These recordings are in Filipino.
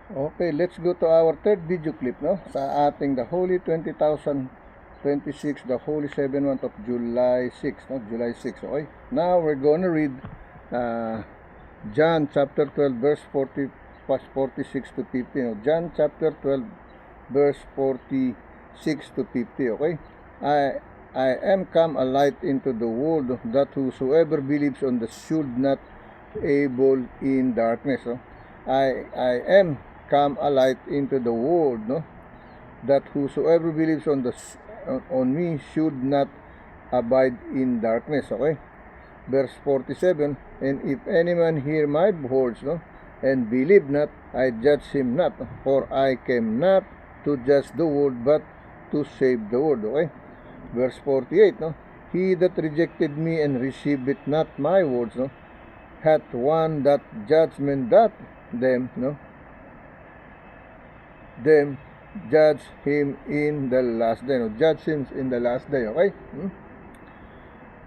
Okay, let's go to our third video clip, no? Sa ating The Holy 20,026, The Holy 7 month of July 6, no? July 6, okay? Now we're gonna read John chapter 12 verse 40, 46 to 50, no? John chapter 12 verse 46 to 50, okay? I am come a light into the world, that whosoever believes on the should not able in darkness, no? I am come a light into the world, no? That whosoever believes on me should not abide in darkness, okay? Verse 47, and if any man hear my words, no, and believe not, I judge him not, for I came not to judge the world, but to save the world, okay? Verse 48, no, he that rejected me and received not my words, no, hath one that judgment that them, no, them judge him in the last day, no, judge him in the last day, okay?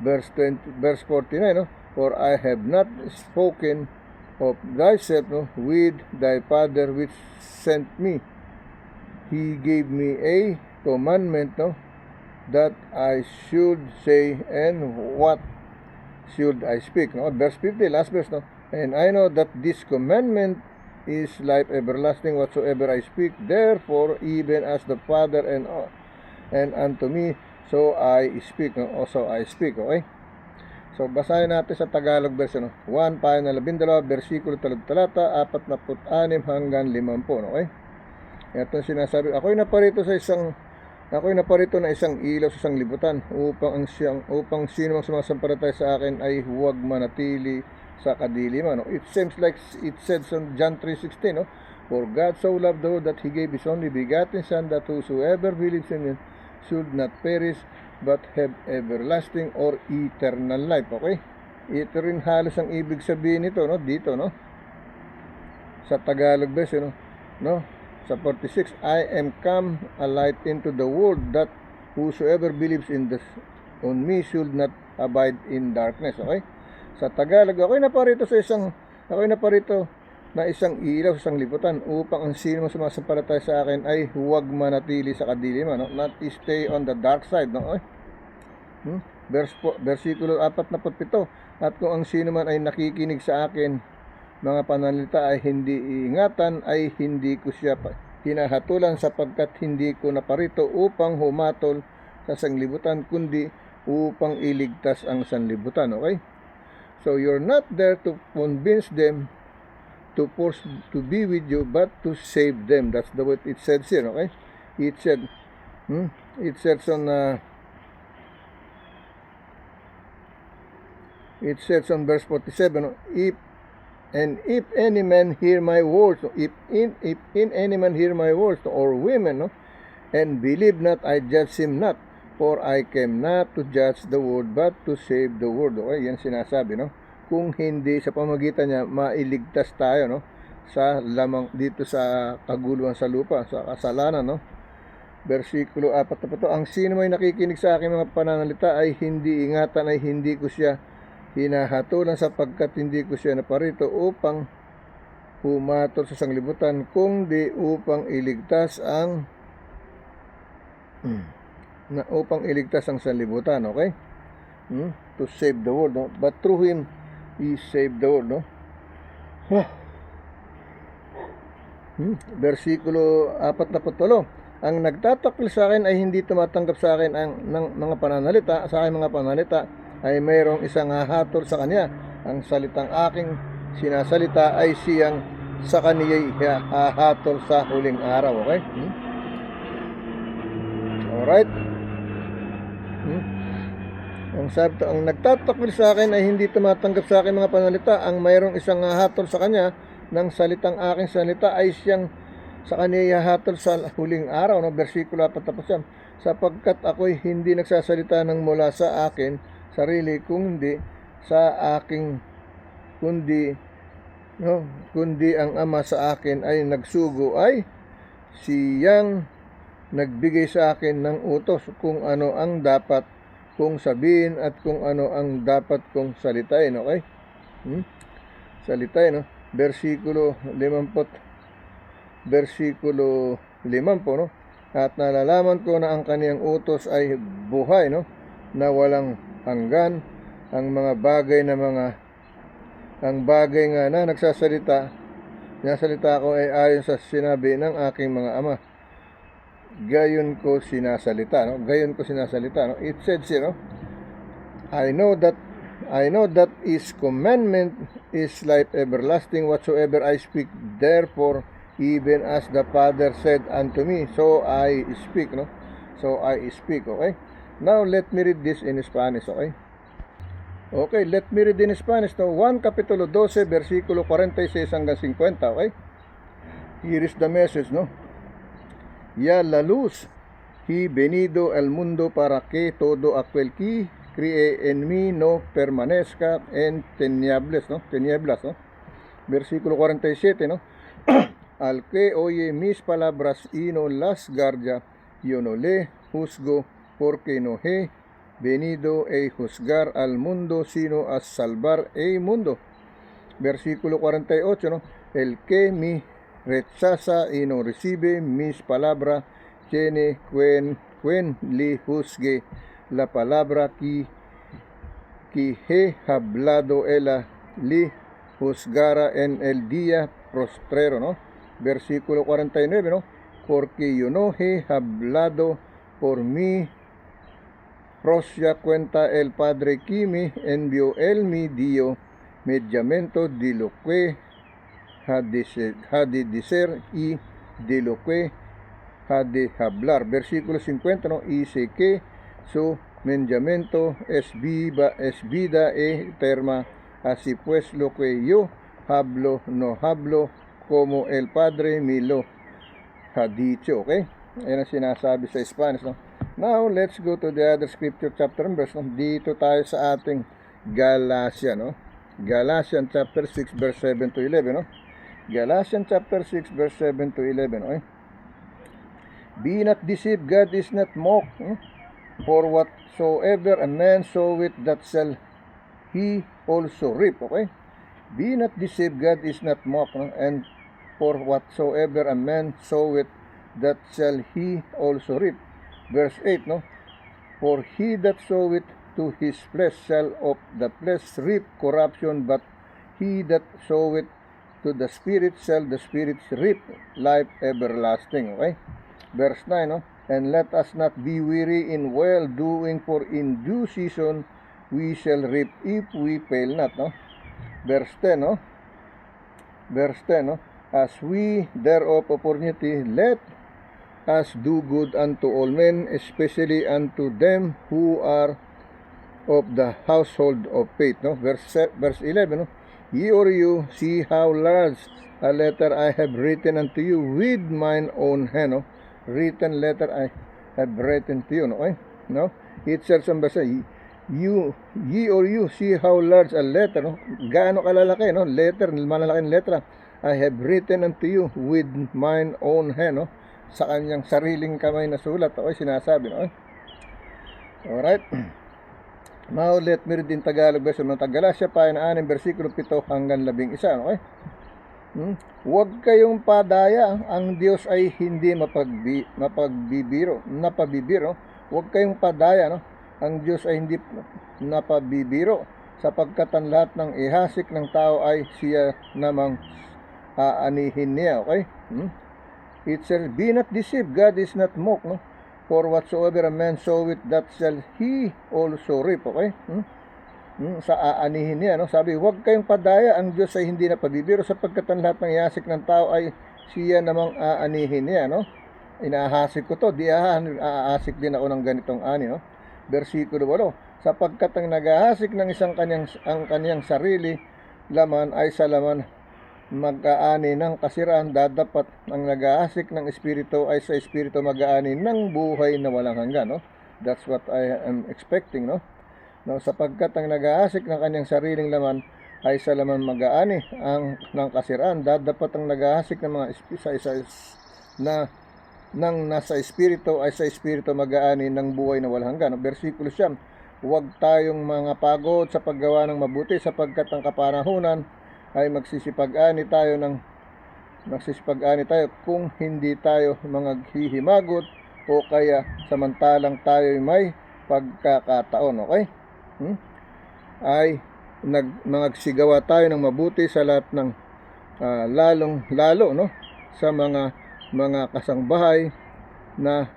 Verse 49, no, for I have not spoken of thyself, no, with thy Father which sent me. He gave me a commandment, no, that I should say, and what should I speak, no? Verse 50, last verse, no, and I know that this commandment is life everlasting, whatsoever I speak, therefore even as the Father and unto me, so I speak, no? Also I speak, okay? So basahin natin sa Tagalog version, no? 1 pa na 12, versikulo talata 46 hanggang 50, no? Okay? Ito sinasabi, ako'y naparito na isang ilaw sa isang libutan, upang sino mang sumasampalataya sa akin ay huwag manatili sa kadiliman, no? It seems like it said on John 3:16, no? For God so loved the world that He gave His only begotten Son, that whosoever believes in Him should not perish, but have everlasting or eternal life, okay? Ito rin halos ang ibig sabihin nito, no? Dito, no? Sa Tagalog version, no? Sa 46, I am come a light into the world, that whosoever believes on me should not abide in darkness, okay? Sa Tagalog, ako'y naparito na isang ilaw sa isang libutan, upang ang sino mang sumasampalataya sa akin ay huwag manatili sa kadiliman, no? Not stay on the dark side, no? Okay? Versikulo 47, at kung ang sino man ay nakikinig sa akin mga pananalita ay hindi iingatan, ay hindi ko siya hinahatulan, sapagkat hindi ko naparito upang humatol sa sanglibutan, kundi upang iligtas ang sanlibutan, okay? So you're not there to convince them, to force to be with you, but to save them. That's the what it says here, okay? It said, it says on verse 47, if any man hear my words, if any man hear my words, or women, no, and believe not, I judge him not, for I came not to judge the world, but to save the world. Okay, yan sinasabi, no? Kung hindi sa pamagitan niya mailigtas tayo, no, sa lamang dito sa kaguluhan sa lupa, sa kasalanan, no? Versikulo 4, ang sino may nakikinig sa aking mga pananalita ay hindi ingatan, ay hindi ko siya hinahatulan, sapagkat hindi ko siya naparito upang humatol sa sanglibutan, kundi upang iligtas ang sanlibutan, okay? To save the world, no? But through Him He saved the world, no? Versikulo 48, ang nagtatakil sa akin ay hindi tumatanggap sa akin ng mga pananalita, sa aking mga pananalita, ay mayroong isang hahatol sa kanya. Ang salitang aking sinasalita ay siyang sa kaniya'y hahatol sa huling araw, okay? Alright? Ang sabi, ang nagtatakil sa akin ay hindi tumatanggap sa akin mga panalita, ang mayroong isang hahatol sa kanya ng salitang aking salita ay siyang sa kaniya hahatol sa huling araw, no? Versikulo 4, sapagkat ako'y hindi nagsasalita ng mula sa akin sarili, kundi ang Ama sa akin ay nagsugo, ay siyang nagbigay sa akin ng utos kung ano ang dapat kong sabihin at kung ano ang dapat kong salitain, okay? Salitain, no? Versikulo 50, versikulo 5 po, no? At nalalaman ko na ang kaniyang utos ay buhay, no? Na walang hanggan. Ang bagay nga na nagsasalita ko ay ayon sa sinabi ng aking mga ama. Gayon ko sinasalita, no? It says here, no? I know that his commandment is life everlasting. Whatsoever I speak, therefore, even as the Father said unto me, so I speak, no? Okay? Now, let me read this in Spanish, okay? Okay, let me read in Spanish, no? Juan Kapitulo 12, versikulo 46 hanggang 50, okay? Here is the message, no? Ya la luz, he venido al mundo para que todo aquel que cree en mí no permanezca en tinieblas, ¿no? Versículo 47, ¿no? Al que oye mis palabras y no las guarda, yo no le juzgo, porque no he venido a juzgar al mundo, sino a salvar el mundo. Versículo 48, ¿no? El que me rechaza y no recibe mis palabras, tiene quien le juzgue la palabra que he hablado, él le juzgará en el día postrero, ¿no? Versículo 49, ¿no? Porque yo no he hablado por mí propia cuenta, el Padre que me envió, él me dio mediamento de lo que ha de decir y de lo que ha de hablar. Versículo 50, ¿no? Y sé que su mediamento es vida eterna. Así pues, lo que yo hablo, no hablo como el Padre me lo ha dicho, okay? Yan ang sinasabi sa Spanish, no? Now, let's go to the other scripture chapter and verse, no? Dito tayo sa ating Galatia, no? Galatians chapter 6 verse 7 to 11, no? Galatians chapter 6 verse 7 to 11, okay? Be not deceived, God is not mocked, for whatsoever a man soweth, that shall he also reap, okay? Be not deceived, God is not mocked, and for whatsoever a man soweth, that shall he also reap. Verse 8, no? For he that soweth to his flesh shall of the flesh reap corruption, but he that soweth to the Spirit shall the Spirit reap life everlasting. Okay? Verse 9, no? And let us not be weary in well doing, for in due season we shall reap if we fail not. No? Verse 10, no? As we thereof opportunity, let us do good unto all men, especially unto them who are of the household of faith. No? Verse 11, no? Ye or you see how large a letter I have written unto you with mine own hand. No? Written letter I have written to you. No? Okay? No? It says on verse, ye or you see how large a letter. No? Gaano kalalaki, no? Letter, malalaking letra. I have written unto you with mine own hand. No? Sa kanyang sariling kamay na sulat. Okay, sinasabi. No? Okay? Alright. Now, let me read in Tagalog version ng Galatia, pahina 6, versikulo 7 hanggang 11. Okay? Huwag kayong padaya. Ang Diyos ay hindi napabibiro. Huwag kayong padaya. No? Ang Diyos ay hindi napabibiro, sapagkat ang lahat ng ihasik ng tao ay siya namang aanihin niya. Okay? It says, be not deceived, God is not mocked. No? For whatsoever a man soweth, that shall he also reap. Okay? Sa aanihin niya, no? Sabi, huwag kayong padaya, ang Diyos ay hindi na pabibiro, sapagkat ang lahat ng ihasik ng tao ay siya namang aanihin niya, no? Inahasik ko to, aahasik din ako ng ganitong ani, no? Versikulo 8, sapagkat ang naghahasik ng ang kaniyang sarili laman ay sa laman mag-aani ng kasiraan, dadapat ang nag-aasik ng espiritu ay sa espiritu mag-aani ng buhay na walang hanggan. No? That's what I am expecting. No? No, sapagkat ang nag-aasik ng kanyang sariling laman ay sa laman mag-aani ng kasiraan, dadapat ang nag-aasik ng mga nasa espiritu ay sa espiritu mag-aani ng buhay na walang hanggan. No? Versikulo 9, huwag tayong mga pagod sa paggawa ng mabuti, sapagkat ang kapanahunan ay magsisipag-ani tayo magsisipag-ani tayo kung hindi tayo manghihimagot o kaya samantalang tayo may pagkakataon, okay? Ay magsigawa tayo ng mabuti sa lahat ng lalong-lalo, no, sa mga kasangbahay na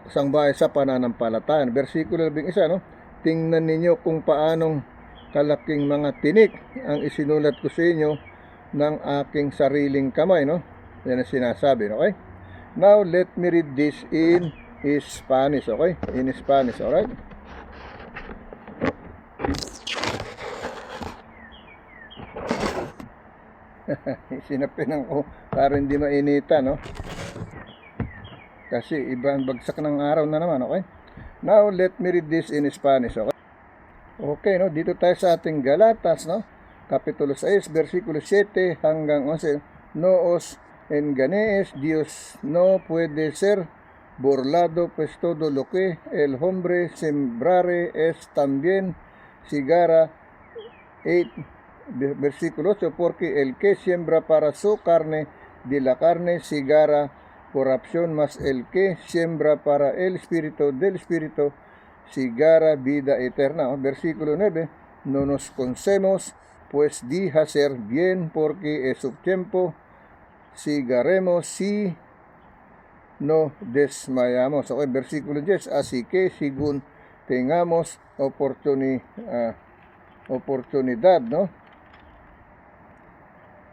kasangbahay sa pananampalataya. Versikulo 11, no? Tingnan ninyo kung paanong kalaking mga tinik ang isinulat ko sa inyo ng aking sariling kamay, no? Yan ang sinasabi, okay? Now, let me read this in Spanish, okay? In Spanish, alright? Sinapinang ko para hindi mainita, no? Kasi ibang bagsak ng araw na naman, okay? Now, let me read this in Spanish, okay? Okay, no? Dito tayo sa ating Galatas, no? Kapitulo 6, versikulo 7 hanggang 11. No os engañéis, Dios no puede ser burlado, pues todo lo que el hombre sembrare es también segará. 8, versículo 8, porque el que siembra para su carne, de la carne segará corrupción, mas el que siembra para el Espíritu, del Espíritu segará vida eterna. Versículo 9, no nos cansemos pues de hacer bien, porque es su tiempo segaremos si no desmayamos. Okay, versículo 10, así que según tengamos oportunidad, no,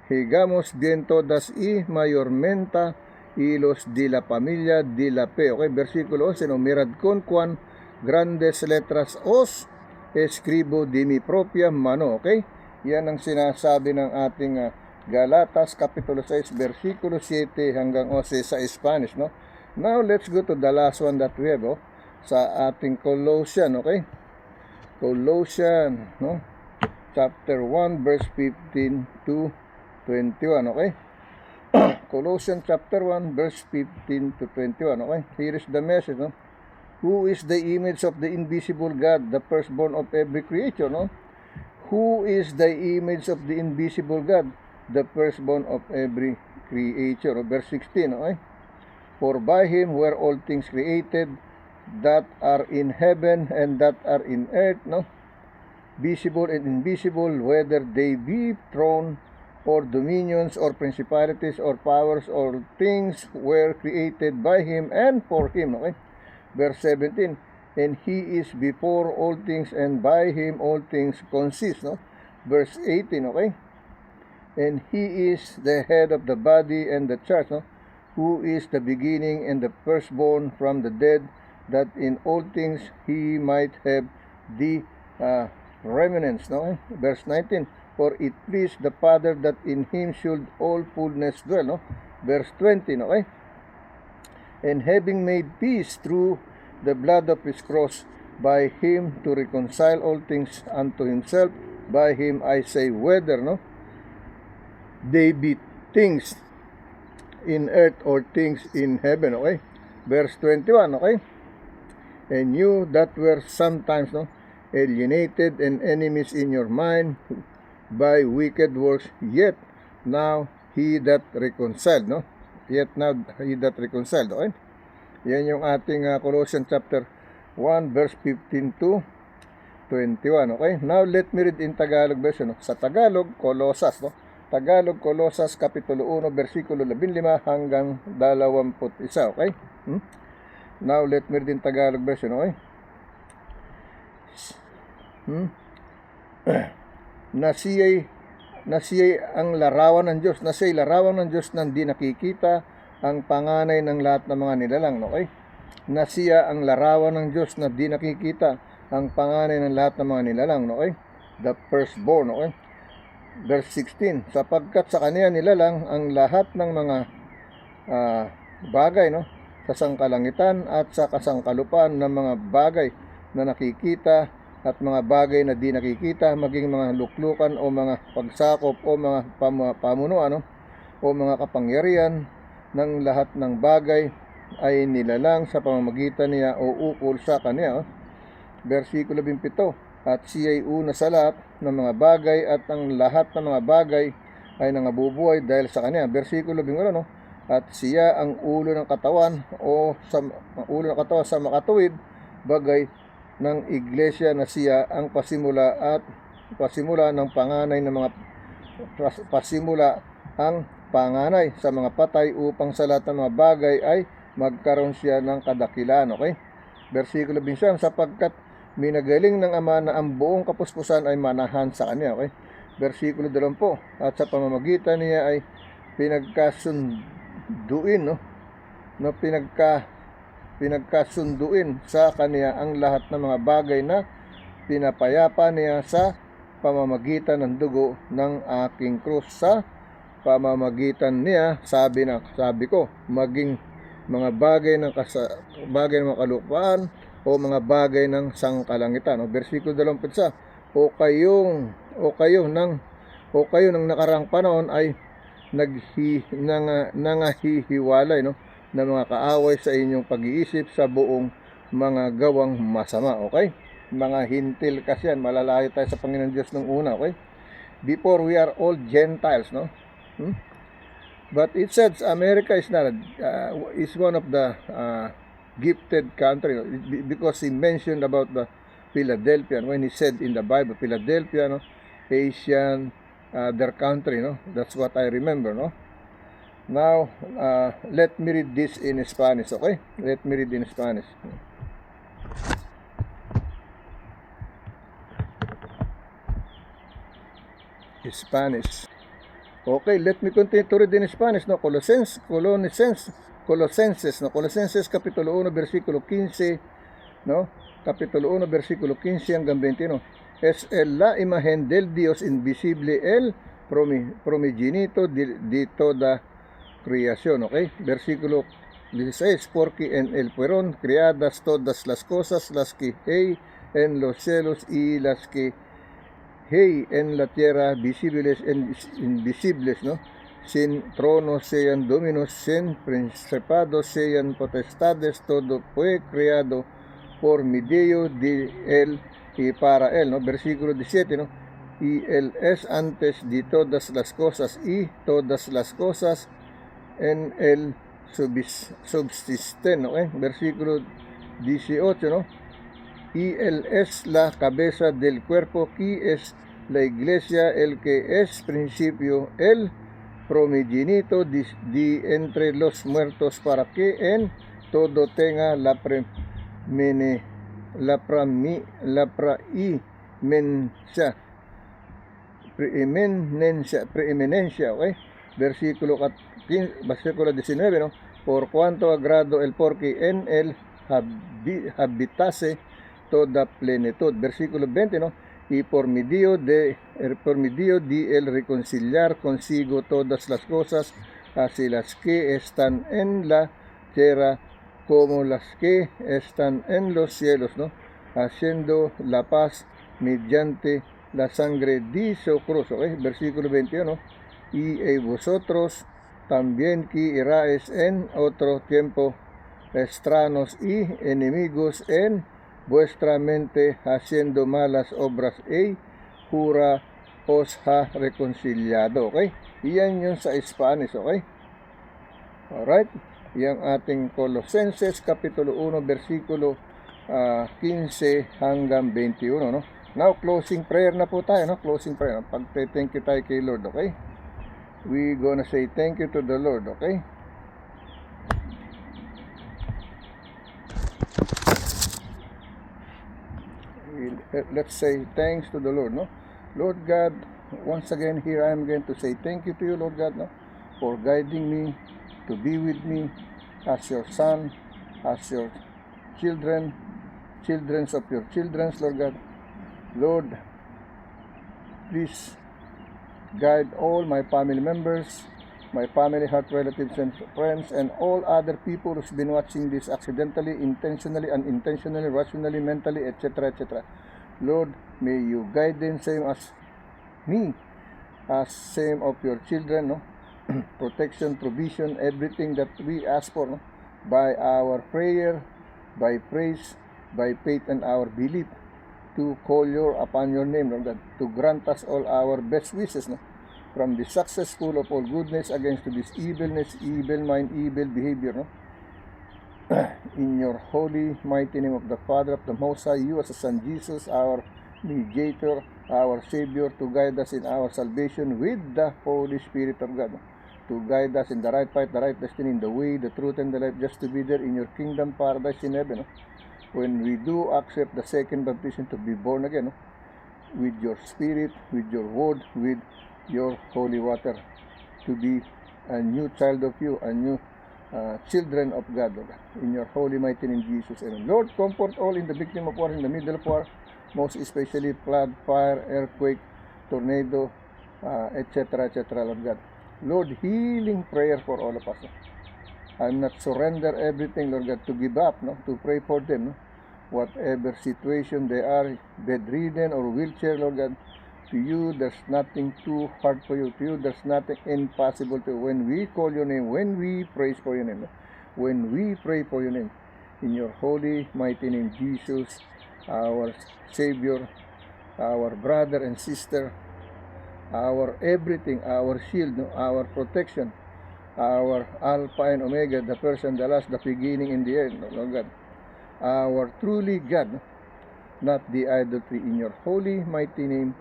higamos bien todas y mayormente y los de la familia de la fe. Okay, versículo 11, no, mirad con cuán grandes letras os escribo de mi propia mano. Okay, yan ang sinasabi ng ating Galatas kapitulo 6 versikulo 7 hanggang 11 sa Spanish, no? Now let's go to the last one that we have, sa ating Colossian, okay? Colossian, no? Chapter 1 verse 15 to 21, okay? Colossians chapter 1 verse 15 to 21, okay? Here is the message, no? Who is the image of the invisible God, the firstborn of every creature, no? Who is the image of the invisible God, the firstborn of every creature? Verse 16, okay? For by him were all things created, that are in heaven and that are in earth, no? Visible and invisible, whether they be throne or dominions or principalities or powers, or things were created by him and for him, okay? Verse 17, and he is before all things, and by him all things consist, no? Verse 18, okay? And he is the head of the body and the church, no? Who is the beginning and the firstborn from the dead, that in all things he might have the remnants, no? Verse 19, for it pleased the Father that in him should all fullness dwell, no? Verse 20, okay? And having made peace through the blood of his cross, by him to reconcile all things unto himself, by him I say, whether, no, they be things in earth or things in heaven, okay? Verse 21, okay? And you that were sometimes, no, alienated and enemies in your mind by wicked works, yet now he that reconciled, no? Yet now he that reconciled, okay? Yan yung ating Colossians chapter 1 verse 15 to 21, okay? Now let me read in Tagalog version, no? Sa Tagalog, Colosas, no? Tagalog, Colosas kapitulo 1 versikulo 15 hanggang 21, okay? Now let me read in Tagalog version, okay? na siya'y ang larawan ng Diyos, na siya'y larawan ng Diyos na di nakikita, ang panganay ng lahat ng mga nilalang, okay? Na siya ang larawan ng Diyos na di nakikita, ang panganay ng lahat ng mga nilalang, okay? The firstborn, okay? Verse 16, sapagkat sa kanya nilalang ang lahat ng mga bagay, no? Sa sangkalangitan at sa kasangkalupaan ng mga bagay na nakikita at mga bagay na di nakikita, maging mga luklukan o mga pagsakop o mga pamunuan, no? O mga kapangyarihan ng lahat ng bagay ay nilalang sa pamamagitan niya o ukol sa kanya. Versikulo 27, at siya'y una sa lahat ng mga bagay, at ang lahat ng mga bagay ay nangabubuhay dahil sa kanya. Versikulo 11, no? At siya ang ulo ng katawan sa makatuwid bagay ng iglesia na siya ang pasimula ng panganay ng mga panganay sa mga patay upang sa lahat ng mga bagay ay magkaroon siya ng kadakilaan. Okay? Versikulo 21, sapagkat minagaling ng Ama na ang buong kapuspusan ay manahan sa kanya. Okay? Versikulo 20, at sa pamamagitan niya ay pinagkasunduin, no? Pinagkasunduin sa kanya ang lahat ng mga bagay na pinapayapa niya sa pamamagitan ng dugo ng aking krus. Sa pamamagitan niya, sabi ko, maging mga bagay ng mga kalupaan o mga bagay ng sangkalangitan. Versikulo 21, o kayo ng nakarang panahon ay nangahihiwalay, no, na mga kaaway sa inyong pag-iisip sa buong mga gawang masama. Okay? Mga hintil kasi yan, malalayo tayo sa Panginoon Diyos ng una. Okay? Before we are all Gentiles, no? But it says America is not is one of the gifted country, no? Because he mentioned about the Philadelphia when he said in the Bible, Philadelphia, no, Asian, their country, no. That's what I remember, no. Now, let me read this in Spanish, okay? Let me read in Spanish. Spanish. Okay, let me continue to read in Spanish, no? Colosenses, no? Colosenses Kapitulo 1, versikulo 15, no? Kapitulo 1, versikulo 15 hanggang 21. Es la imagen del Dios invisible, el promigenito de toda creación. Okay? Versículo 16, porque en él fueron creadas todas las cosas, las que hay en los cielos y las que hay en la tierra, visibles e invisibles, no? Sin tronos sean dominos, sin principados sean potestades, todo fue creado por medio de él y para él, ¿no? Versículo 17, ¿no? Y él es antes de todas las cosas, y todas las cosas en él subsisten, ¿no? Versículo 18, ¿no? Y él es la cabeza del cuerpo, que es la iglesia, el que es principio, el promigenito de entre los muertos, para que en todo tenga la preeminencia, okay? Versículo 19, ¿no? Por cuanto agrado el porque en él habitase toda plenitud. Versículo 20, ¿no? Y por medio de él reconciliar consigo todas las cosas, así las que están en la tierra como las que están en los cielos, ¿no? Haciendo la paz mediante la sangre de su cruz. ¿Okay? Versículo 21, y vosotros también que erais en otro tiempo extraños y enemigos en vuestra mente, haciendo malas obras, jura os ha reconciliado. Okay? Iyan yun sa Spanish. Okay? Alright? Yang ating Colosenses Kapitulo 1, versikulo 15 hanggang 21, no? Now, closing prayer na po tayo, no? Closing prayer. Pag-thank you tayo kay Lord, okay? We gonna say thank you to the Lord, okay? Let's say thanks to the Lord, no? Lord God, once again here I am going to say thank you to you, Lord God, no? For guiding me, to be with me as your son, as your children of your children, Lord God. Lord, please guide all my family members, my family, heart relatives, and friends, and all other people who's been watching this accidentally, intentionally, unintentionally, rationally, mentally, etc., etc. Lord, may you guide them same as me, as same of your children, no? Protection, provision, everything that we ask for, no? By our prayer, by praise, by faith, and our belief, to call upon your name, Lord God, to grant us all our best wishes, no? from the successful of all goodness against to this evilness, evil mind, evil behavior, no? In your holy, mighty name of the Father, of the Most High, you as the Son Jesus, our mediator, our Savior, to guide us in our salvation with the Holy Spirit of God, to guide us in the right path, the right destiny, in the way, the truth, and the life, just to be there in your kingdom, paradise in heaven, no? When we do accept the second baptism to be born again, no? With your Spirit, with your word, with your holy water, to be a new child of you, a new children of God, Lord, in your holy mighty name, Jesus. Amen. Lord, comfort all in the victim of war, in the middle of war, most especially flood, fire, earthquake, tornado, etc., etc., Lord God. Lord, healing prayer for all of us. I'm not surrender everything, Lord God, to give up, no, to pray for them, no? Whatever situation they are, bedridden or wheelchair, Lord God, to you, there's nothing too hard for you. To you, there's nothing impossible to you. When we call your name, when we praise for your name, when we pray for your name, in your holy, mighty name, Jesus, our Savior, our brother and sister, our everything, our shield, our protection, our Alpha and Omega, the first and the last, the beginning and the end, Lord God. Our truly God, not the idolatry, in your holy, mighty name,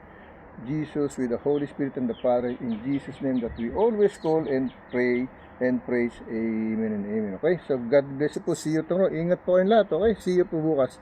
Jesus, with the Holy Spirit and the Father, in Jesus' name that we always call and pray and praise. Amen and amen. Okay? So, God bless you po. See you tomorrow. Ingat po kayong lahat. Okay? See you po bukas.